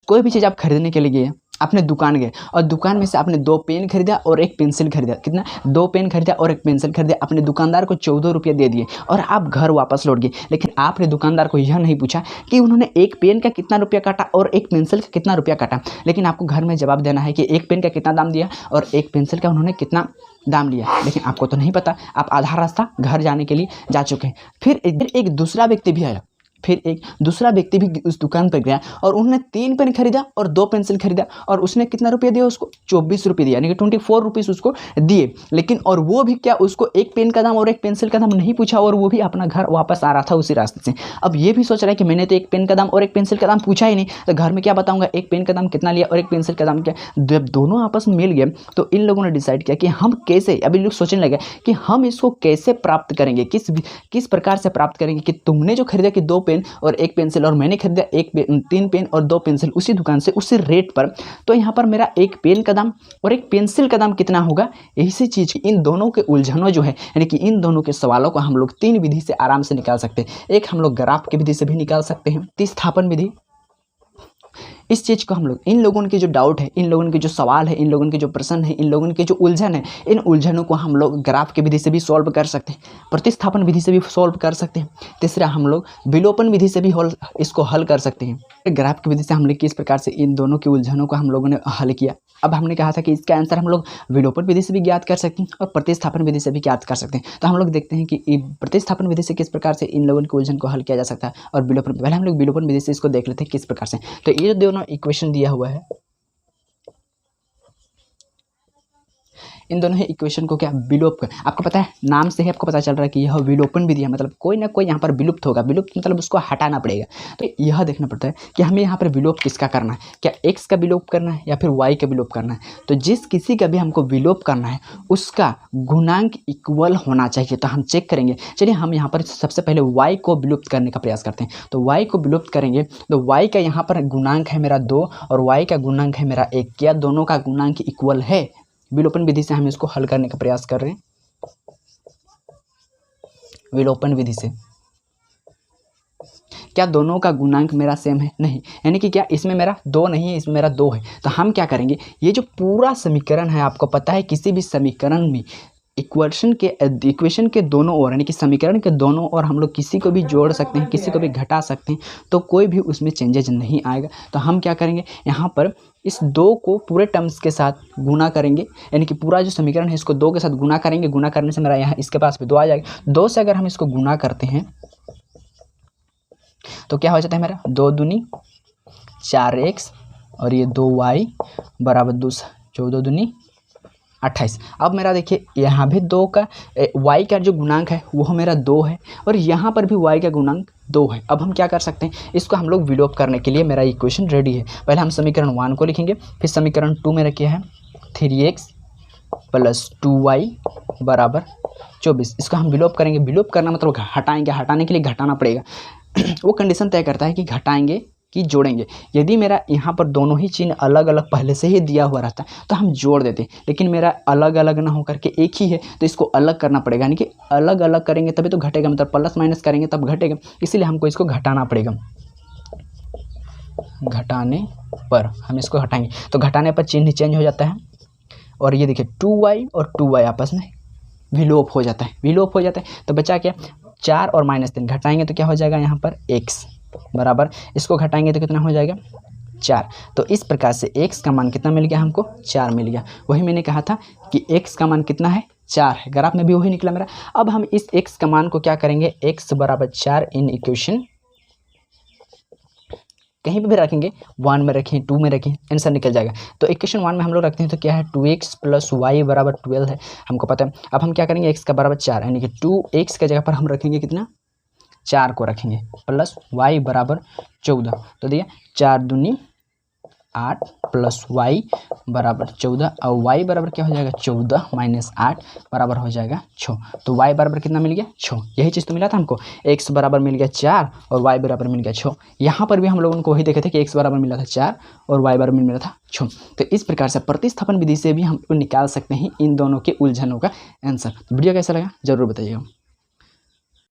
कोई भी चीज़ आप खरीदने के लिए गए, आपने दुकान गए और दुकान में से आपने 2 पेन खरीदा और 1 पेंसिल खरीदा। कितना? 2 पेन खरीदा और 1 पेंसिल खरीदा। आपने दुकानदार को 14 रुपये दे दिए और आप घर वापस लौट गए। लेकिन आपने दुकानदार को यह नहीं पूछा कि उन्होंने 1 पेन का कितना रुपया काटा और 1 पेंसिल का कितना रुपया काटा। लेकिन आपको घर में जवाब देना है कि 1 पेन का कितना दाम दिया और 1 पेंसिल का उन्होंने कितना दाम लिया। लेकिन आपको तो नहीं पता, आप आधा रास्ता घर जाने के लिए जा चुके हैं। फिर एक दूसरा व्यक्ति भी आया, फिर एक दूसरा व्यक्ति भी उस दुकान पर गया और उन्होंने 3 पेन खरीदा और 2 पेंसिल खरीदा और उसने कितना रुपये दिया उसको? 24 रुपये दिया, यानी कि 24 रुपीज़ उसको दिए। लेकिन और वो भी क्या, उसको 1 पेन का दाम और 1 पेंसिल का दाम नहीं पूछा और वो भी अपना घर वापस आ रहा था उसी रास्ते से। अब ये भी सोच रहा है कि मैंने तो 1 पेन का दाम और 1 पेंसिल का दाम पूछा ही नहीं, तो घर में क्या बताऊँगा 1 पेन का दाम कितना लिया और 1 पेंसिल का दाम क्या। जब दोनों आपस में मिल गए तो इन लोगों ने डिसाइड किया कि हम कैसे, अभी लोग सोचने लगे कि हम इसको कैसे प्राप्त करेंगे, किस प्रकार से प्राप्त करेंगे कि तुमने जो खरीदा कि 2 पेन और 1 पेंसिल और मैंने खरीदा 3 पेन और 2 पेंसिल उसी दुकान से उसी रेट पर, तो यहाँ पर मेरा 1 पेन का दाम और 1 पेंसिल का दाम कितना होगा। इसी चीज़ की इन दोनों के उलझनों जो है, यानी कि इन दोनों के सवालों को हम लोग 3 विधि से आराम से निकाल सकते हैं। एक हम लोग ग्राफ की विधि से भी निकाल सकते हैं, प्रतिस्थापन विधि। इस चीज़ को हम लोग, इन लोगों के जो डाउट है, इन लोगों के जो सवाल है, इन लोगों के जो प्रश्न है, इन लोगों के जो उलझन है, इन उलझनों को हम लोग ग्राफ की विधि से भी सॉल्व कर सकते हैं, प्रतिस्थापन विधि से भी सॉल्व कर सकते हैं। तीसरा हम लोग विलोपन विधि से भी इसको हल कर सकते हैं। ग्राफ की विधि से हमने किस प्रकार से इन दोनों की उलझनों को हम लोगों ने हल किया। अब हमने कहा था कि इसका आंसर हम लोग विलोपन विधि से भी ज्ञात कर सकते हैं और प्रतिस्थापन विधि से भी ज्ञात कर सकते हैं। तो हम लोग देखते हैं कि प्रतिस्थापन विधि से किस प्रकार से इन लोगों के उलझन को हल किया जा सकता है और विलोपन, पहले हम लोग विलोपन विधि से इसको देख लेते हैं किस प्रकार से। तो ये जो दोनों इक्वेशन दिया हुआ है, इन दोनों ही इक्वेशन को क्या विलोप कर, आपको पता है नाम से ही आपको पता चल रहा है कि यह विलोपन विधि है, मतलब कोई ना कोई यहाँ पर विलुप्त होगा। विलुप्त मतलब उसको हटाना पड़ेगा। तो यह देखना पड़ता है कि हमें यहाँ पर विलोप किसका करना है, क्या x का विलोप करना है या फिर y का विलोप करना है। तो जिस किसी का भी हमको विलोप करना है उसका गुणांक इक्वल होना चाहिए। तो हम चेक करेंगे, चलिए हम यहाँ पर सबसे पहले y को विलुप्त करने का प्रयास करते हैं। तो y को विलुप्त करेंगे तो y का यहाँ पर गुणांक है मेरा 2 और y का गुणांक है मेरा 1। क्या दोनों का गुणांक इक्वल है? विलोपन विधि से हम इसको हल करने का प्रयास कर रहे हैं। विलोपन विधि से क्या दोनों का गुणांक मेरा सेम है? नहीं, यानी कि क्या इसमें मेरा 2 नहीं है, इसमें मेरा 2 है। तो हम क्या करेंगे, ये जो पूरा समीकरण है, आपको पता है किसी भी समीकरण में इक्वेशन के दोनों ओर, यानी कि समीकरण के दोनों ओर हम लोग किसी को भी जोड़ सकते हैं, किसी को भी घटा सकते हैं, तो कोई भी उसमें चेंजेज नहीं आएगा। तो हम क्या करेंगे, यहाँ पर इस 2 को पूरे टर्म्स के साथ गुना करेंगे, यानी कि पूरा जो समीकरण है इसको 2 के साथ गुना करेंगे। गुना करने से मेरा यहाँ इसके पास भी 2 आ जाएगा। 2 से अगर हम इसको गुना करते हैं तो क्या हो जाता है मेरा 2 दूनी 4x और ये 2y बराबर 2 14 दूनी 28। अब मेरा देखिए यहाँ भी 2 का y का जो गुणांक है वो मेरा 2 है और यहाँ पर भी y का गुणांक 2 है। अब हम क्या कर सकते हैं, इसको हम लोग विलोप करने के लिए मेरा इक्वेशन रेडी है। पहले हम समीकरण 1 को लिखेंगे, फिर समीकरण 2 में रखिए है 3x + 2y बराबर 24। इसको हम विलोप करेंगे। विलोप करना मतलब हटाएंगे, हटाने के लिए घटाना पड़ेगा। वो कंडीशन तय करता है कि घटाएंगे कि जोड़ेंगे। यदि मेरा यहाँ पर दोनों ही चिन्ह अलग अलग पहले से ही दिया हुआ रहता तो हम जोड़ देते, लेकिन मेरा अलग अलग ना हो करके एक ही है तो इसको अलग करना पड़ेगा, यानी कि अलग अलग करेंगे तभी तो घटेगा, मतलब प्लस माइनस करेंगे तब घटेगा, इसीलिए हमको इसको घटाना पड़ेगा। घटाने पर हम इसको हटाएंगे तो घटाने पर चिन्ह चेंज हो जाता है और ये देखिए 2y और 2y आपस में विलोप हो जाता है। विलोप हो जाता है तो बचा क्या, 4 और -3 घटाएंगे तो क्या हो जाएगा यहाँ पर x बराबर, इसको घटाएंगे तो कितना हो जाएगा 4। तो इस प्रकार से x का मान कितना मिल गया हमको, 4 मिल गया। वही मैंने कहा था कि x का मान कितना है, 4 है। ग्राफ में भी वही निकला मेरा। अब हम इस x का मान को क्या करेंगे, x बराबर 4 इन इक्वेशन कहीं पे भी रखेंगे, 1 में रखें 2 में रखें, आंसर निकल जाएगा। तो इक्वेशन 1 में हम लोग रखते हैं तो क्या है 2x + y बराबर 12 है, हमको पता है। अब हम क्या करेंगे, x का बराबर 4 यानी कि 2x के जगह पर हम रखेंगे कितना, 4 को रखेंगे प्लस y बराबर 14। तो दिया 4 दूनी 8 + y बराबर 14 और y बराबर क्या हो जाएगा 14 - 8 बराबर हो जाएगा 6। तो y बराबर कितना मिल गया 6। यही चीज़ तो मिला था हमको, x बराबर मिल गया 4 और y बराबर मिल गया 6। यहाँ पर भी हम लोगों को वही देखे थे कि x बराबर मिला था 4 और y बराबर मिला था 6। तो इस प्रकार से प्रतिस्थापन विधि से भी हम निकाल सकते हैं इन दोनों के उलझनों का आंसर। वीडियो कैसा लगा जरूर बताइएगा।